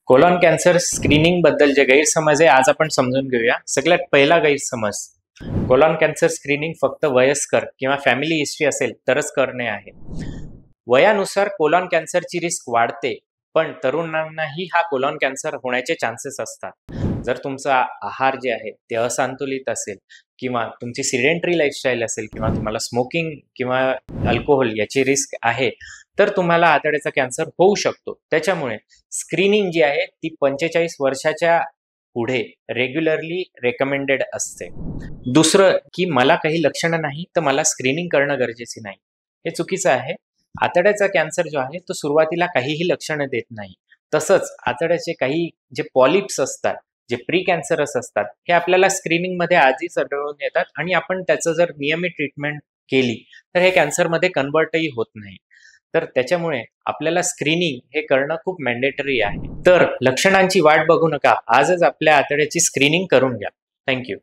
Colon cancer screening बद्दल जे गैरसमज आहे आज आपण समजून घेऊया। सगळ्यात पहिला गैरसमज, कोलॉन कॅन्सर स्क्रीनिंग फक्त वयस्कर किंवा फॅमिली हिस्ट्री असेल तरच करणे आहे। वयानुसार कोलॉन कॅन्सरची रिस्क वाढते, पण तरुणांनाही हा कोलॉन कॅन्सर होण्याचे चान्सेस असतात। जर तुमचा आहार जे आहे ते असंतुलित असेल किंवा तुमची सिडेंटरी लाईफस्टाईल असेल किंवा तुम्हाला स्मोकिंग किंवा अल्कोहोल याची रिस्क आहे, तर तुम्हाला आतड्याचा कॅन्सर होऊ शकतो। त्याच्यामुळे स्क्रीनिंग जी आहे ती 45 वर्षाच्या पुढे रेग्युलरली रेकमेंडेड असते। दुसरं की मला काही लक्षणं नाही तर मला स्क्रीनिंग करणं गरजेचे नाही, हे चुकीचं आहे। आतड्याचा कॅन्सर जो आहे तो सुरुवातीला काहीही लक्षणं देत नाही। तसंच आतड्याचे काही जे पॉलिप्स असतात, जे प्री कॅन्सरस असतात, हे आपल्याला स्क्रीनिंगमध्ये आधीच आढळून येतात आणि आपण त्याचं जर नियमित ट्रीटमेंट केली तर हे कॅन्सरमध्ये कन्व्हर्टही होत नाही। तर त्याच्यामुळे आपल्याला स्क्रीनिंग हे करणं खूप मॅन्डेटरी आहे। तर लक्षणांची वाट बघू नका, आजच आपल्या आतड्याची स्क्रीनिंग करून घ्या। थँक्यू।